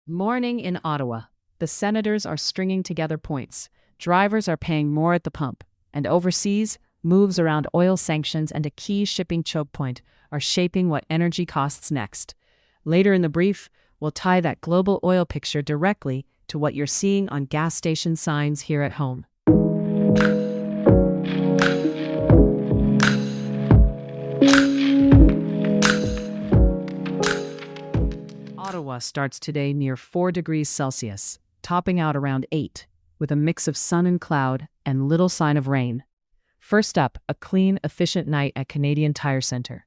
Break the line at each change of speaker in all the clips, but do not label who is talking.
Morning in Ottawa. The senators are stringing together points. Drivers are paying more at the pump. And overseas, moves around oil sanctions and a key shipping choke point are shaping what energy costs next. Later in the brief, we'll tie that global oil picture directly to what you're seeing on gas station signs here at home. Ottawa starts today near 4 degrees Celsius, topping out around 8, with a mix of sun and cloud and little sign of rain. First up, a clean, efficient night at Canadian Tire Centre.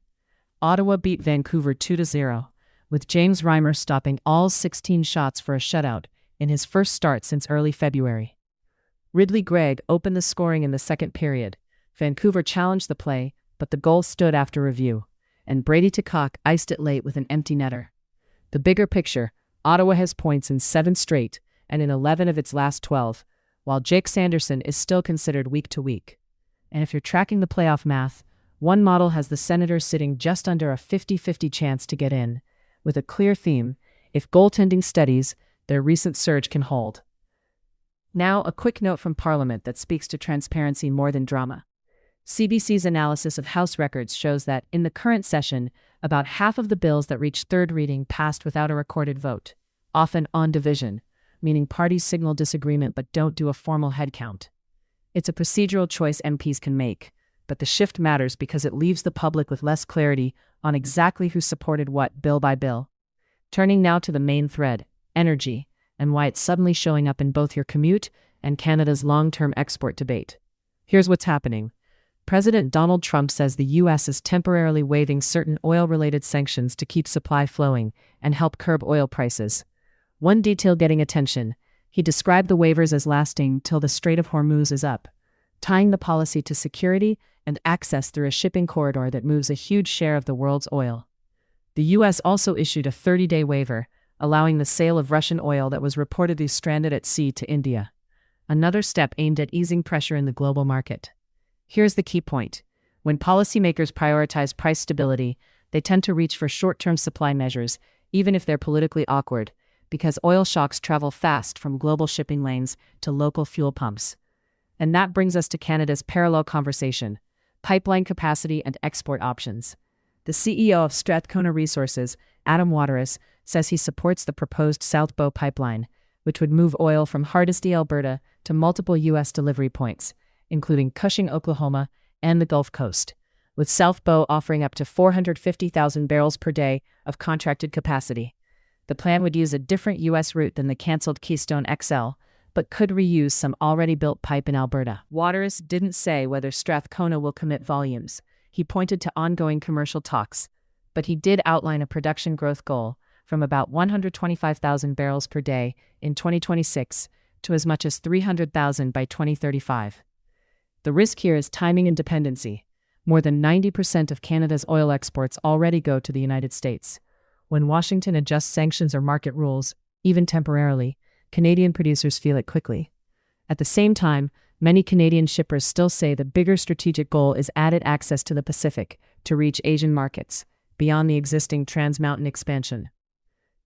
Ottawa beat Vancouver 2-0, with James Reimer stopping all 16 shots for a shutout in his first start since early February. Ridley Gregg opened the scoring in the second period. Vancouver challenged the play, but the goal stood after review, and Brady Takac iced it late with an empty netter. The bigger picture, Ottawa has points in 7 straight and in 11 of its last 12, while Jake Sanderson is still considered week to week. And if you're tracking the playoff math, one model has the Senators sitting just under a 50-50 chance to get in, with a clear theme: if goaltending steadies, their recent surge can hold. Now, a quick note from Parliament that speaks to transparency more than drama. CBC's analysis of House records shows that, in the current session, about half of the bills that reached third reading passed without a recorded vote, often on division, meaning parties signal disagreement but don't do a formal headcount. It's a procedural choice MPs can make, but the shift matters because it leaves the public with less clarity on exactly who supported what bill by bill. Turning now to the main thread, energy, and why it's suddenly showing up in both your commute and Canada's long-term export debate. Here's what's happening. President Donald Trump says the U.S. is temporarily waiving certain oil-related sanctions to keep supply flowing and help curb oil prices. One detail getting attention: he described the waivers as lasting till the Strait of Hormuz is up, tying the policy to security and access through a shipping corridor that moves a huge share of the world's oil. The U.S. also issued a 30-day waiver, allowing the sale of Russian oil that was reportedly stranded at sea to India. Another step aimed at easing pressure in the global market. Here's the key point. When policymakers prioritize price stability, they tend to reach for short-term supply measures, even if they're politically awkward, because oil shocks travel fast from global shipping lanes to local fuel pumps. And that brings us to Canada's parallel conversation: pipeline capacity and export options. The CEO of Strathcona Resources, Adam Waterous, says he supports the proposed South Bow pipeline, which would move oil from Hardisty, Alberta, to multiple U.S. delivery points, including Cushing, Oklahoma, and the Gulf Coast, with South Bow offering up to 450,000 barrels per day of contracted capacity. The plan would use a different U.S. route than the canceled Keystone XL, but could reuse some already built pipe in Alberta. Waterous didn't say whether Strathcona will commit volumes. He pointed to ongoing commercial talks, but he did outline a production growth goal from about 125,000 barrels per day in 2026 to as much as 300,000 by 2035. The risk here is timing and dependency. More than 90% of Canada's oil exports already go to the United States. When Washington adjusts sanctions or market rules, even temporarily, Canadian producers feel it quickly. At the same time, many Canadian shippers still say the bigger strategic goal is added access to the Pacific to reach Asian markets, beyond the existing Trans-Mountain expansion.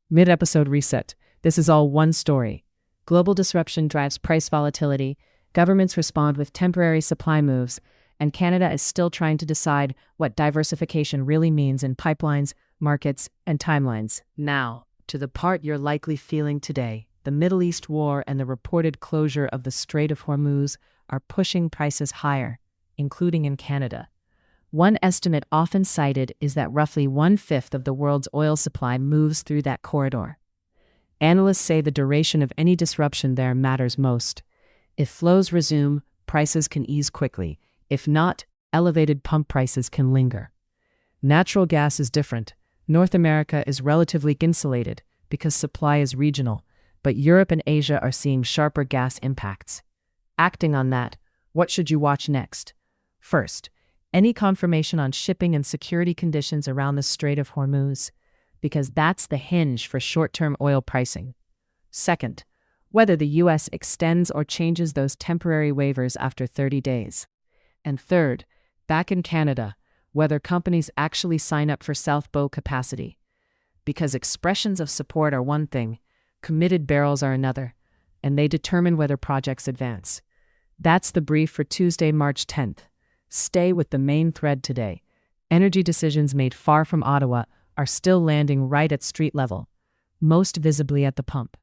Mid-episode reset. This is all one story. Global disruption drives price volatility, governments respond with temporary supply moves, and Canada is still trying to decide what diversification really means in pipelines, markets, and timelines. Now, to the part you're likely feeling today. The Middle East war and the reported closure of the Strait of Hormuz are pushing prices higher, including in Canada. One estimate often cited is that roughly 1/5 of the world's oil supply moves through that corridor. Analysts say the duration of any disruption there matters most. If flows resume, prices can ease quickly. If not, elevated pump prices can linger. Natural gas is different. North America is relatively insulated because supply is regional, but Europe and Asia are seeing sharper gas impacts. Acting on that, what should you watch next? First, any confirmation on shipping and security conditions around the Strait of Hormuz, because that's the hinge for short-term oil pricing. Second, whether the U.S. extends or changes those temporary waivers after 30 days. And third, back in Canada, whether companies actually sign up for South Bow capacity. Because expressions of support are one thing, Committed barrels are another, and they determine whether projects advance. That's the brief for Tuesday, March 10th. Stay with the main thread today. Energy decisions made far from Ottawa are still landing right at street level, most visibly at the pump.